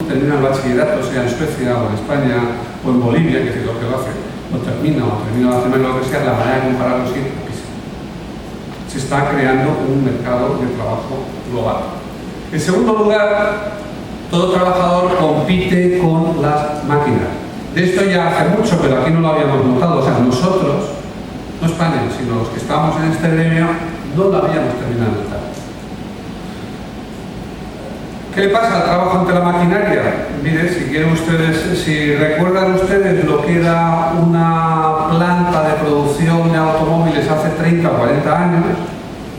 termina el bachillerato, sea en Suecia o en España o en Bolivia, que es lo que lo hace, lo termina la semana, lo que sea, la manera de compararlo es altísima. Se está creando un mercado de trabajo global. En segundo lugar, todo trabajador compite con las máquinas. De esto ya hace mucho, pero aquí no lo habíamos notado. O sea, nosotros, no España, sino los que estamos en este gremio, no lo habíamos terminado de notar. ¿Qué le pasa al trabajo ante la maquinaria? Miren, si quieren ustedes, si recuerdan ustedes lo que era una planta de producción de automóviles hace 30 o 40 años,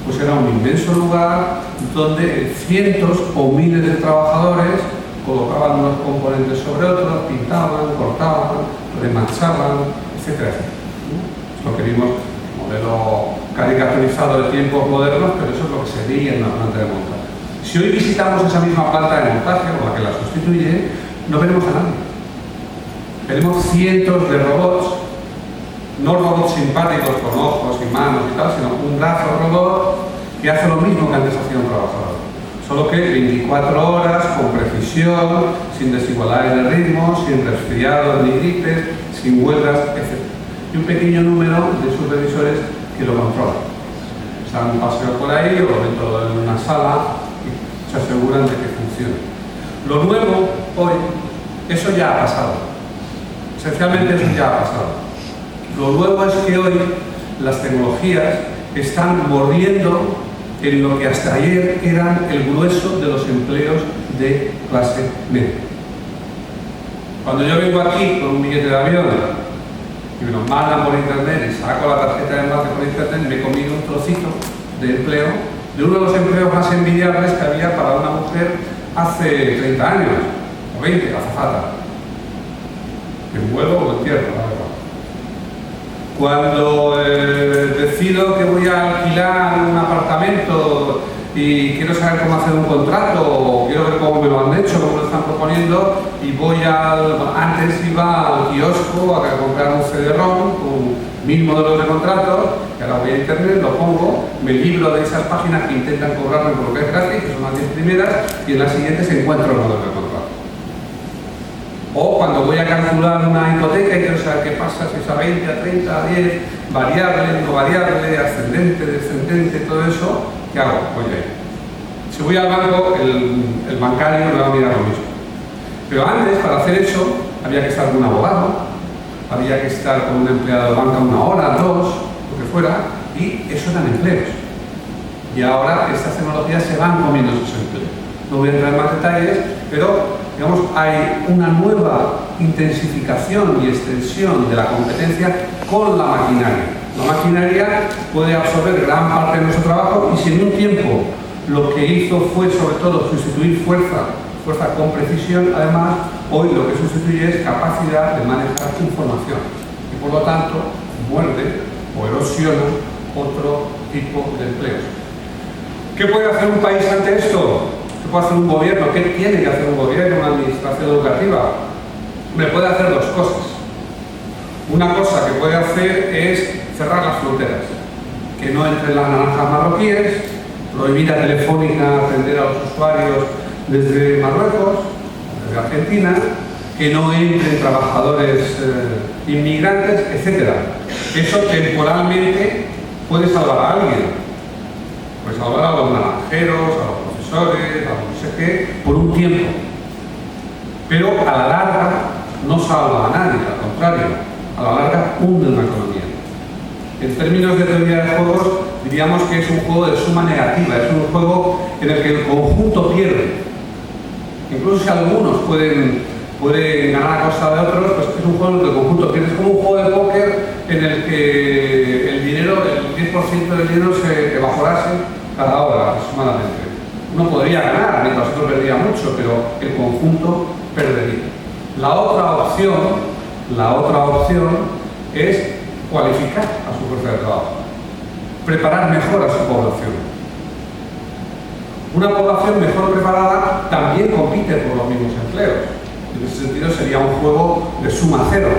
pues era un inmenso lugar donde cientos o miles de trabajadores colocaban unos componentes sobre otros, pintaban, cortaban, remachaban, etcétera, etcétera. Es lo que vimos, modelo caricaturizado de tiempos modernos, pero eso es lo que se veía en la planta de montaje. Si hoy visitamos esa misma planta de montaje, o la que la sustituye, no veremos a nadie. Veremos cientos de robots, no robots simpáticos con ojos y manos y tal, sino un brazo robot que hace lo mismo que antes hacía un trabajador. Solo que 24 horas, con precisión, sin desigualdades de ritmo, sin resfriados ni gripes, sin huelgas, etc. Y un pequeño número de supervisores que lo controlan. Están un paseo por ahí o dentro de una sala y se aseguran de que funcione. Lo nuevo hoy, eso ya ha pasado. Esencialmente eso ya ha pasado. Lo nuevo es que hoy las tecnologías están mordiendo en lo que hasta ayer eran el grueso de los empleos de clase media. Cuando yo vengo aquí con un billete de avión y me lo mandan por internet y saco la tarjeta de embarque por internet, me he comido un trocito de empleo, de uno de los empleos más envidiables que había para una mujer hace 30 años, o 20, azafata. En vuelo o en tierra, la verdad. Cuando decido que voy a alquilar un apartamento y quiero saber cómo hacer un contrato o quiero ver cómo me lo han hecho, cómo me lo están proponiendo, y voy antes iba al kiosco a comprar un CD-ROM con 1000 modelos de contratos, que ahora voy a internet, lo pongo, me libro de esas páginas que intentan cobrarme por lo que es gratis, que son las 10 primeras, y en las siguientes encuentro el modelo de contrato. O cuando voy a calcular una hipoteca y quiero saber qué pasa, si es a 20, a 30, a 10, variable, no variable, ascendente, descendente, todo eso, ¿qué hago? Voy a ir. Si voy al banco, el bancario me va a mirar lo mismo. Pero antes, para hacer eso, había que estar con un abogado, había que estar con un empleado de banca 1 hora, 2, lo que fuera, y eso eran empleos. Y ahora estas tecnologías se van comiendo esos empleos. No voy a entrar en más detalles, pero digamos, hay una nueva intensificación y extensión de la competencia con la maquinaria. La maquinaria puede absorber gran parte de nuestro trabajo y si en un tiempo lo que hizo fue sobre todo sustituir fuerza con precisión, además hoy lo que sustituye es capacidad de manejar información y por lo tanto muerde o erosiona otro tipo de empleos. ¿Qué puede hacer un país ante esto? ¿Qué puede hacer un gobierno? ¿Qué tiene que hacer un gobierno, una administración educativa? Me puede hacer dos cosas. Una cosa que puede hacer es cerrar las fronteras, que no entren las naranjas marroquíes, prohibir a Telefónica atender a los usuarios desde Marruecos, desde Argentina, que no entren trabajadores inmigrantes, etc. Eso temporalmente puede salvar a alguien, puede salvar a los naranjeros, a los profesores, a no sé qué, por un tiempo. Pero a la larga no salva a nadie, al contrario, a la larga hunde una economía. En términos de teoría de juegos, diríamos que es un juego de suma negativa, es un juego en el que el conjunto pierde. Incluso si algunos pueden ganar a costa de otros, pues es un juego en el que el conjunto pierde. Es como un juego de póker en el que el dinero, el 10% del dinero se evaporase cada hora aproximadamente. Uno podría ganar, mientras otro perdía mucho, pero el conjunto perdería. La otra opción es cualificar a su fuerza de trabajo, preparar mejor a su población. Una población mejor preparada también compite por los mismos empleos. En ese sentido sería un juego de suma cero.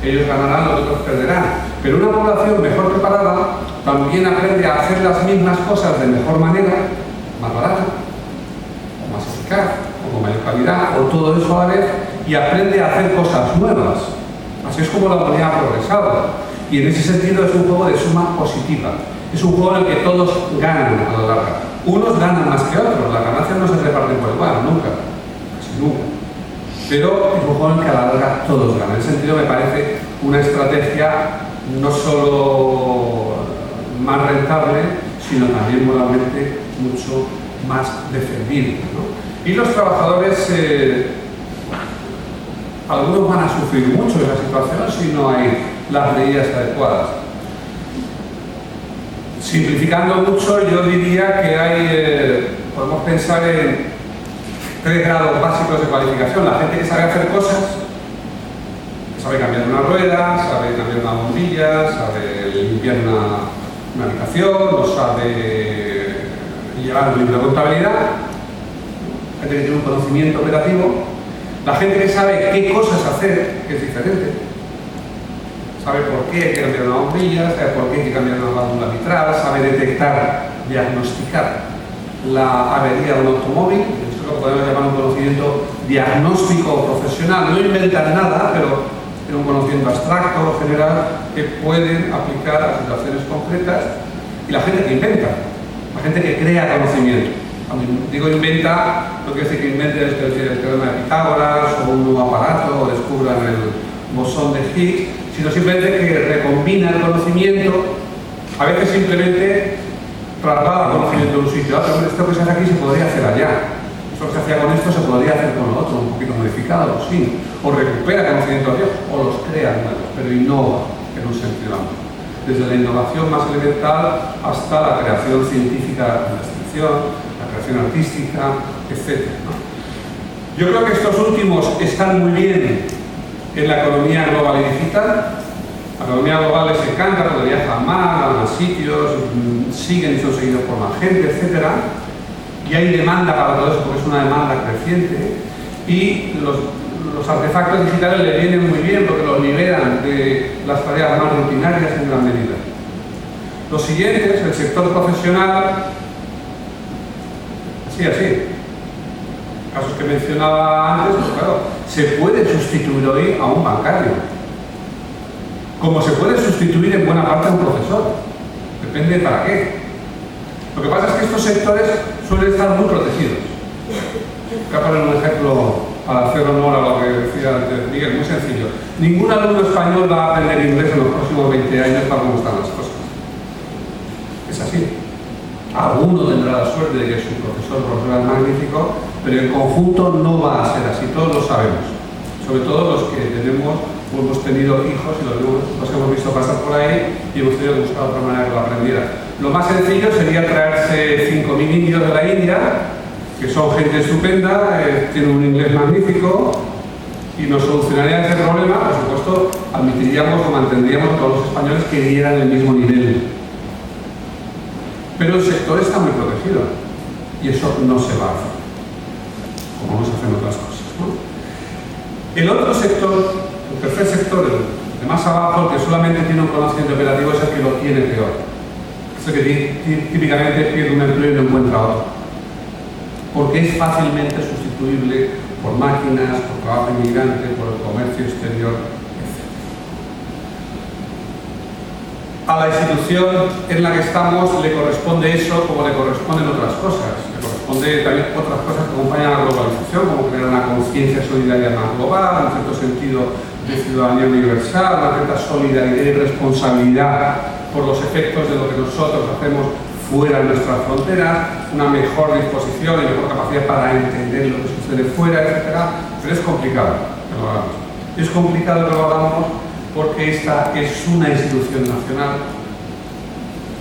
Ellos ganarán, los otros perderán. Pero una población mejor preparada también aprende a hacer las mismas cosas de mejor manera, más barata, o más eficaz, o con mayor calidad, o todo eso a la vez, y aprende a hacer cosas nuevas. Así es como la humanidad ha progresado. Y en ese sentido es un juego de suma positiva. Es un juego en el que todos ganan a la larga. Unos ganan más que otros, las ganancias no se reparten por igual, nunca, casi nunca. Pero es un juego en el que a la larga todos ganan. En ese sentido me parece una estrategia no solo más rentable, sino también moralmente mucho más defendible, ¿no? Y los trabajadores, algunos van a sufrir mucho de la situación si no hay las medidas adecuadas. Simplificando mucho, yo diría que podemos pensar en 3 grados básicos de cualificación. La gente que sabe hacer cosas, que sabe cambiar una rueda, sabe cambiar una bombilla, sabe limpiar una habitación, o sabe llevar un libro de contabilidad, gente que tiene un conocimiento operativo, la gente que sabe qué cosas hacer, que es diferente, sabe por qué hay que cambiar una bombilla, sabe por qué hay que cambiar una válvula mitral, sabe detectar, diagnosticar la avería de un automóvil. Esto lo podemos llamar un conocimiento diagnóstico profesional. No inventan nada, pero tiene un conocimiento abstracto, general, que pueden aplicar a situaciones concretas. Y la gente que inventa, la gente que crea conocimiento. Cuando digo inventa, no quiere decir que invente el teorema de Pitágoras o un nuevo aparato o descubran el bosón de Higgs, sino simplemente que recombina el conocimiento, a veces simplemente traslada el conocimiento de un sitio a otro. Esto que se hace aquí se podría hacer allá. Esto que se hacía con esto se podría hacer con lo otro, un poquito modificado, sí. O recupera conocimientos viejos o los crea nuevos, pero innova en un sentido amplio. Desde la innovación más elemental hasta la creación científica, la investigación, la creación artística, etc., ¿no? Yo creo que estos últimos están muy bien en la economía global y digital. La economía global les encanta porque viajan más, van a sitios, siguen y son seguidos por más gente, etc. Y hay demanda para todo eso porque es una demanda creciente. Y los artefactos digitales le vienen muy bien porque los liberan de las tareas más rutinarias en gran medida. Los siguientes, el sector profesional, así. Casos que mencionaba antes, pues claro, se puede sustituir hoy a un bancario, como se puede sustituir en buena parte a un profesor, depende para qué. Lo que pasa es que estos sectores suelen estar muy protegidos. Voy a poner un ejemplo para hacer honor a lo que decía antes Miguel, muy sencillo. Ningún alumno español va a aprender inglés en los próximos 20 años para cómo están las cosas. Es así. Alguno tendrá la suerte de que su profesor es magnífico, pero en conjunto no va a ser así, todos lo sabemos. Sobre todo los que tenemos o hemos tenido hijos y los hemos visto pasar por ahí y hemos tenido que buscar otra manera que lo aprendieran. Lo más sencillo sería traerse 5.000 indios de la India, que son gente estupenda, tienen un inglés magnífico y nos solucionaría ese problema. Por supuesto, admitiríamos o mantendríamos a todos los españoles que dieran el mismo nivel. Pero el sector está muy protegido y eso no se va a hacer, como no se hacen otras cosas, ¿no? El otro sector, el tercer sector, el de más abajo, el que solamente tiene un conocimiento operativo, es el que lo tiene peor. Es el que típicamente pierde un empleo y no encuentra otro. Porque es fácilmente sustituible por máquinas, por trabajo inmigrante, por el comercio exterior, etc. A la institución en la que estamos le corresponde eso como le corresponden otras cosas. Le corresponde también otras cosas que acompañan a la globalización, como crear una conciencia solidaria más global, un cierto sentido de ciudadanía universal, una cierta solidaridad y responsabilidad por los efectos de lo que nosotros hacemos fuera de nuestras fronteras, una mejor disposición y mejor capacidad para entender lo que sucede fuera, etc. Pero es complicado que lo hagamos. Es complicado que lo hagamos porque esta es una institución nacional,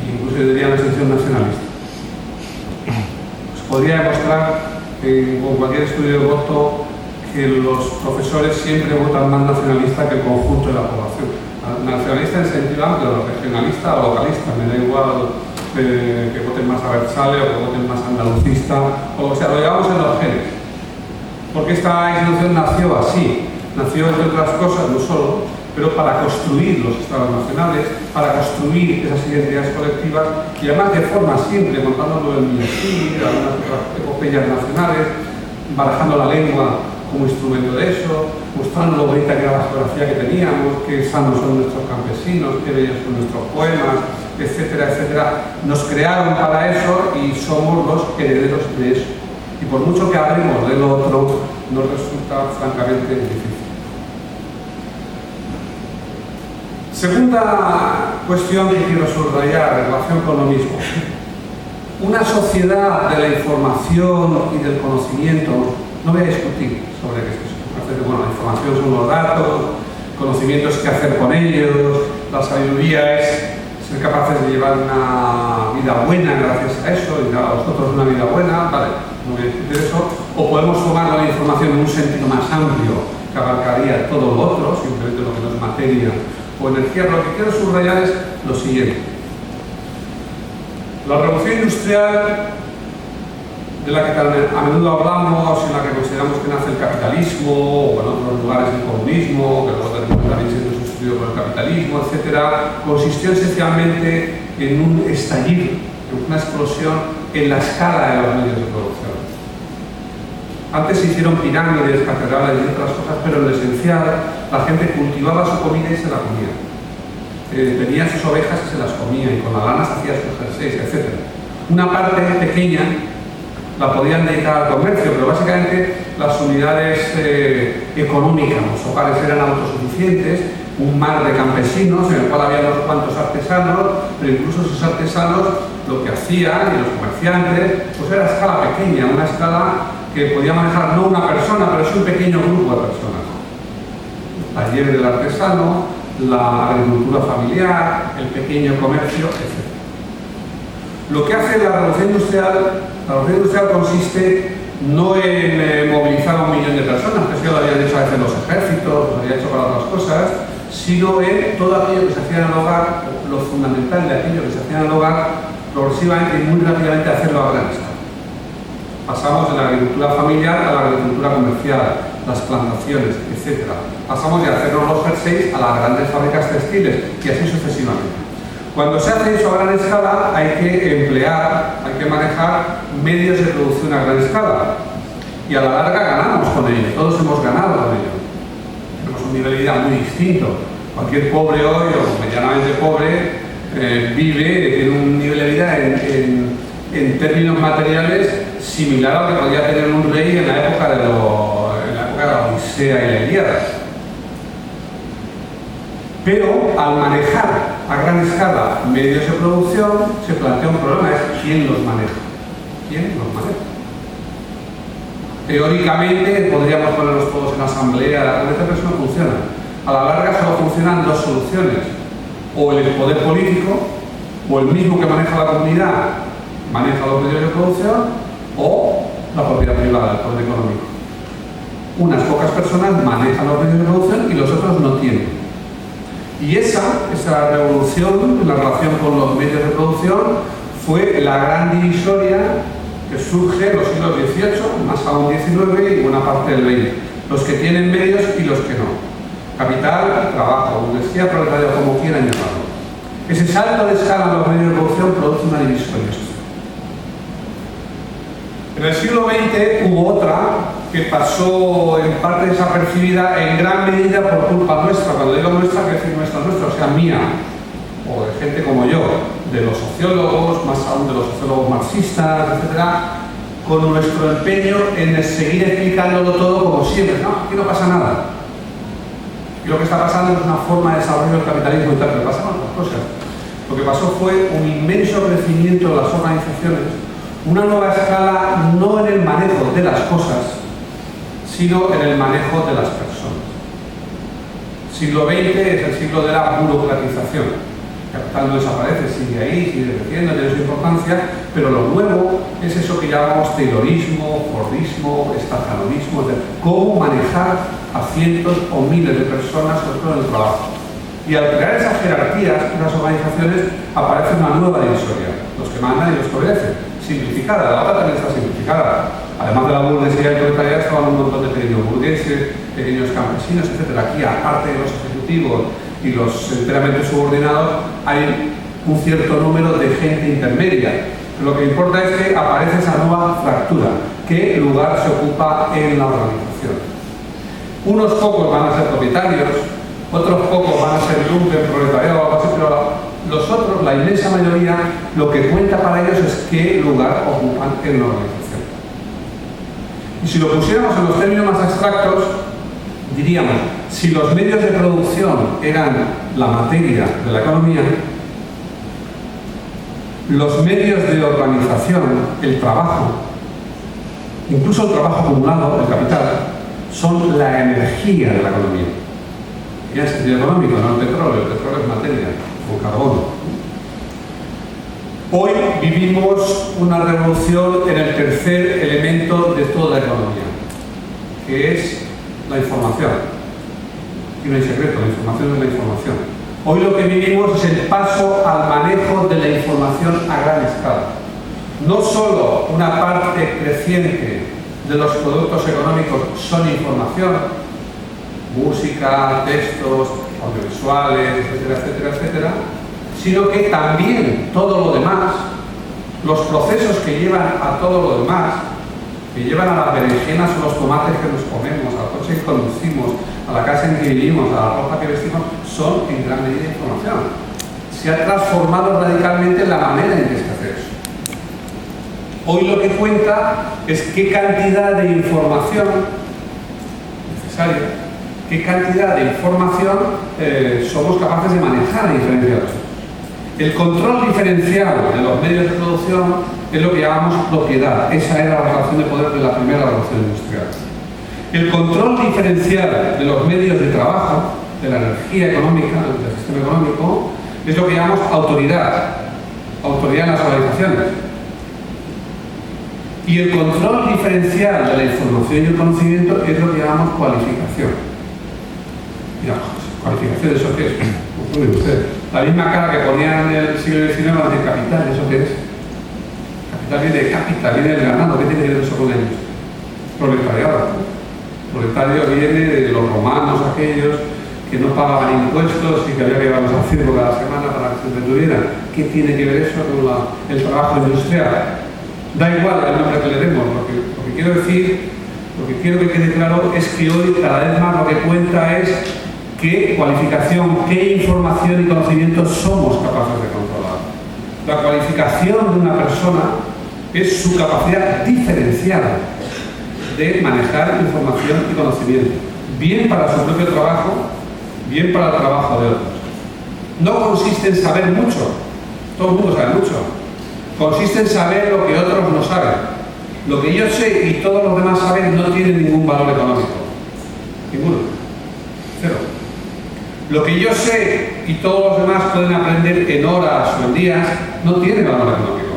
incluso yo diría una institución nacionalista. Os podría demostrar con cualquier estudio de voto que los profesores siempre votan más nacionalista que el conjunto de la población. Nacionalista en sentido amplio, regionalista o localista, me da igual que voten más aversale o que voten más andalucista, o sea, lo llevamos en los genes. Porque esta institución nació así, nació entre otras cosas, no solo, pero para construir los estados nacionales, para construir esas identidades colectivas y además de forma simple, contándolo en Miesí, algunas otras epopeyas nacionales, barajando la lengua como instrumento de eso, mostrando lo bonita que era la geografía que teníamos, qué sanos son nuestros campesinos, qué bellos son nuestros poemas, etcétera, etcétera. Nos crearon para eso y somos los herederos de eso. Y por mucho que hablemos de lo otro, nos resulta francamente difícil. Segunda cuestión que quiero subrayar en relación con lo mismo. Una sociedad de la información y del conocimiento, no voy a discutir sobre qué es eso. Bueno, la información son los datos, conocimiento es qué hacer con ellos, la sabiduría es ser capaces de llevar una vida buena gracias a eso y dar a vosotros una vida buena, vale, no voy a discutir eso. O podemos tomar la información en un sentido más amplio que abarcaría todo lo otro, simplemente lo que no es materia o energía, pero lo que quiero subrayar es lo siguiente. La revolución industrial, de la que a menudo hablamos, en la que consideramos que nace el capitalismo, o en otros lugares el comunismo, que luego termina también siendo sustituido por el capitalismo, etc., consistió esencialmente en un estallido, en una explosión en la escala de los medios de producción. Antes se hicieron pirámides, catedrales y otras cosas, pero en lo esencial la gente cultivaba su comida y se la comía. Tenía sus ovejas y se las comía, y con la lana se hacía sus jerseys, etc. Una parte pequeña la podían dedicar al comercio, pero básicamente las unidades económicas, los hogares eran autosuficientes, un mar de campesinos en el cual había unos cuantos artesanos, pero incluso esos artesanos lo que hacían, y los comerciantes, pues era a escala pequeña, una escala que podía manejar no una persona, pero sí un pequeño grupo de personas. El taller del artesano, la agricultura familiar, el pequeño comercio, etc. Lo que hace la revolución industrial consiste no en movilizar a 1 millón de personas, que eso ya lo habían hecho a veces los ejércitos, lo habían hecho para otras cosas, sino en todo aquello que se hacía en el hogar, lo fundamental de aquello que se hacía en el hogar, progresivamente y muy rápidamente hacerlo a gran escala. Pasamos de la agricultura familiar a la agricultura comercial, las plantaciones, etc. Pasamos de hacernos los jerseys a las grandes fábricas textiles y así sucesivamente. Cuando se hace eso a gran escala hay que emplear, hay que manejar medios de producción a gran escala y a la larga ganamos con ello, todos hemos ganado con ello. Tenemos un nivel de vida muy distinto. Cualquier pobre hoy o medianamente pobre vive en un nivel de vida en términos materiales similar a lo que podía tener un rey en la época de la Odisea y la Ilíada. Pero al manejar a gran escala medios de producción se plantea un problema, es quién los maneja. ¿Quién los maneja? Teóricamente podríamos ponerlos todos en asamblea, pero eso no funciona. A la larga solo funcionan dos soluciones: o el poder político, o el mismo que maneja la comunidad maneja los medios de producción, o la propiedad privada, el poder económico. Unas pocas personas manejan los medios de producción y los otros no tienen. Y esa revolución en la relación con los medios de producción fue la gran divisoria que surge en los siglos XVIII, más aún XIX y buena parte del XX. Los que tienen medios y los que no. Capital, trabajo, burguesía, proletariado, como quieran llamarlo. Ese salto de escala en los medios de producción produce una divisoria social. En el siglo XX hubo otra que pasó en parte desapercibida en gran medida por culpa nuestra. Cuando digo nuestra, quiero decir nuestra, o sea mía, o de gente como yo, de los sociólogos, más aún de los sociólogos marxistas, etcétera, con nuestro empeño en seguir explicándolo todo como siempre. No, aquí no pasa nada. Y lo que está pasando es una forma de desarrollo del capitalismo y tal, pero pasan otras cosas. Lo que pasó fue un inmenso crecimiento de las organizaciones, una nueva escala no en el manejo de las cosas, sino en el manejo de las personas. El siglo XX es el siglo de la burocratización. El capital no desaparece, sigue ahí, sigue creciendo, tiene su importancia, pero lo nuevo es eso que llamamos taylorismo, fordismo, estathanonismo, de cómo manejar a cientos o miles de personas, sobre todo en el trabajo. Y al crear esas jerarquías, esas organizaciones, aparece una nueva divisoria, los que mandan y los que obedecen, simplificada, la otra también está simplificada. Además de la burguesía y proletariado estaban un montón de pequeños burgueses, pequeños campesinos, etc. Aquí, aparte de los ejecutivos y los enteramente subordinados, hay un cierto número de gente intermedia. Pero lo que importa es que aparece esa nueva fractura, que qué lugar se ocupa en la organización. Unos pocos van a ser propietarios, otros pocos van a ser lumpen, proletariado, algo así, pero los otros, la inmensa mayoría, lo que cuenta para ellos es qué lugar ocupan en la organización. Y si lo pusiéramos en los términos más abstractos, diríamos, si los medios de producción eran la materia de la economía, los medios de organización, el trabajo, incluso el trabajo acumulado, el capital, son la energía de la economía. Y en sentido económico, no el petróleo es materia, o carbono. Hoy vivimos una revolución en el tercer elemento de toda la economía, que es la información. Y no hay secreto, la información es la información. Hoy lo que vivimos es el paso al manejo de la información a gran escala. No solo una parte creciente de los productos económicos son información, música, textos, audiovisuales, etcétera, etcétera, etcétera, sino que también todo lo demás, los procesos que llevan a todo lo demás, que llevan a las berenjenas o los tomates que nos comemos, al coche que conducimos, a la casa en que vivimos, a la ropa que vestimos, son en gran medida información. Se ha transformado radicalmente la manera en que se hace eso. Hoy lo que cuenta es qué cantidad de información necesaria, qué cantidad de información somos capaces de manejar a diferencia de nosotros. El control diferencial de los medios de producción es lo que llamamos propiedad. Esa era la relación de poder de la primera revolución industrial. El control diferencial de los medios de trabajo, de la energía económica, del sistema económico, es lo que llamamos autoridad. Autoridad en las organizaciones. Y el control diferencial de la información y el conocimiento es lo que llamamos cualificación. Mira, cualificación, ¿eso qué es? Pues, usted, la misma cara que ponían en el siglo XIX de capital, ¿eso qué es? Capital viene de capital, viene del ganado, ¿qué tiene que ver eso con ellos? Proletariado. Proletario viene de los romanos, aquellos que no pagaban impuestos y que había que llevarlos al circo cada semana para que se entretuvieran. ¿Qué tiene que ver eso con el trabajo industrial? Da igual el nombre que le demos, lo que quiero decir, lo que quiero que quede claro es que hoy cada vez más lo que cuenta es qué cualificación, qué información y conocimiento somos capaces de controlar. La cualificación de una persona es su capacidad diferenciada de manejar información y conocimiento, bien para su propio trabajo, bien para el trabajo de otros. No consiste en saber mucho, todo el mundo sabe mucho, consiste en saber lo que otros no saben. Lo que yo sé y todos los demás saben no tiene ningún valor económico, ninguno, cero. Lo que yo sé y todos los demás pueden aprender en horas o en días no tiene valor económico.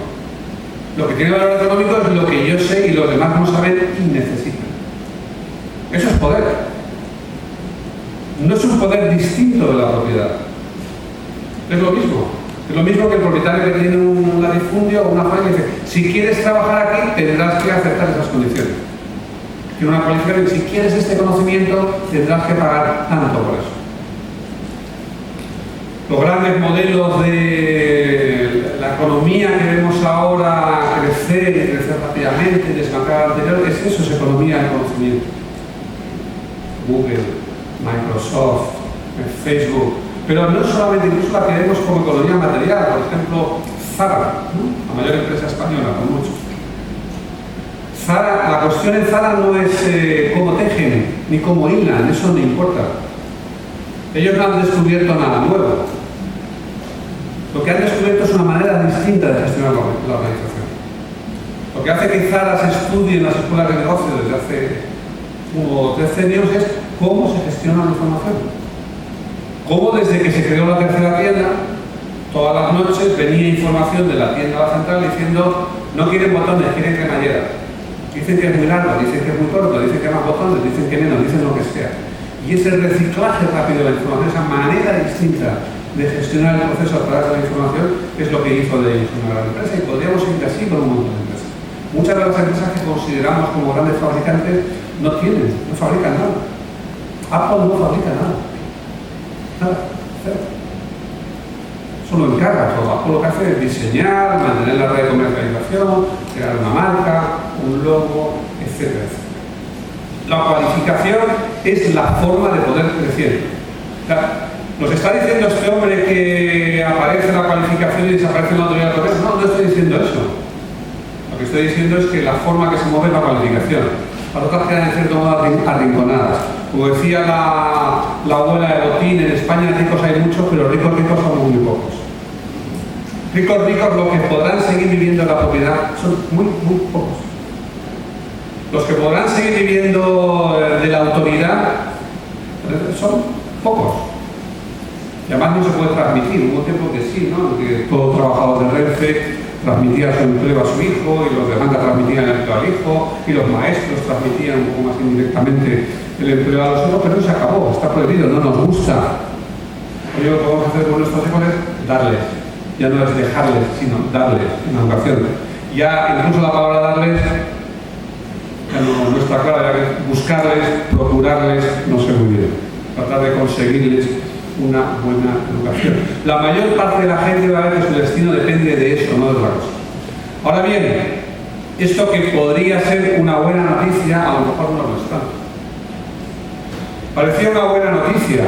Lo que tiene valor económico es lo que yo sé y los demás no saben y necesitan. Eso es poder. No es un poder distinto de la propiedad. Es lo mismo. Es lo mismo que el propietario que tiene un latifundio o una fábrica y dice, si quieres trabajar aquí, tendrás que aceptar esas condiciones. Tiene una cualificación, si quieres este conocimiento, tendrás que pagar tanto por eso. Los grandes modelos de la economía que vemos ahora crecer rápidamente, desbancar al anterior, es eso, es economía del conocimiento. Google, Microsoft, Facebook, pero no solamente, incluso la que vemos como economía material, por ejemplo, Zara, ¿no? La mayor empresa española, con mucho. Zara, la cuestión en Zara no es cómo tejen, ni cómo hilan, eso no importa. Ellos no han descubierto nada nuevo. Lo que han descubierto es una manera distinta de gestionar la organización. Lo que hace que Zara se estudie en las escuelas de negocio desde hace unos decenios es cómo se gestiona la información. Cómo desde que se creó la tercera tienda, todas las noches venía información de la tienda a la central diciendo no quieren botones, quieren cremallera. Dicen que es muy largo, dicen que es muy corto, dicen que más botones, dicen que menos, dicen lo que sea. Y ese reciclaje rápido de la información, esa manera distinta de gestionar el proceso a través de la información, es lo que hizo de ellos una gran empresa, y podríamos ir así con un montón de empresas. Muchas de las empresas que consideramos como grandes fabricantes no fabrican nada. Apple no fabrica nada. Nada, cero. Solo encarga todo. Apple lo que hace es diseñar, mantener la red de comercialización, crear una marca, un logo, etcétera, etcétera. La cualificación es la forma de poder crecer. O sea, nos está diciendo este hombre que aparece la cualificación y desaparece la autoridad de poder. No, no estoy diciendo eso. Lo que estoy diciendo es que la forma que se mueve es la cualificación. Las otras quedan en cierto modo arrinconadas. Como decía la abuela de Botín, en España ricos hay muchos, pero ricos somos muy pocos. Ricos, los que podrán seguir viviendo en la propiedad son muy pocos. Los que podrán seguir viviendo de la autoridad son pocos. Y además no se puede transmitir. Hubo tiempo que sí, ¿no? Que todo trabajador de Renfe transmitía su empleo a su hijo, y los de banca transmitían el empleo al hijo, y los maestros transmitían un poco más indirectamente el empleo a los hijos, pero eso se acabó, está prohibido, no nos gusta. Lo único que podemos hacer con nuestros hijos es darles. Ya no es dejarles, sino darles una educación. Ya incluso la palabra darles ya no está clara, ya que buscarles, procurarles, no sé muy bien. Tratar de conseguirles una buena educación. La mayor parte de la gente va a ver que su destino depende de eso, no de otra cosa. Ahora bien, esto que podría ser una buena noticia, a lo mejor no lo está. Parecía una buena noticia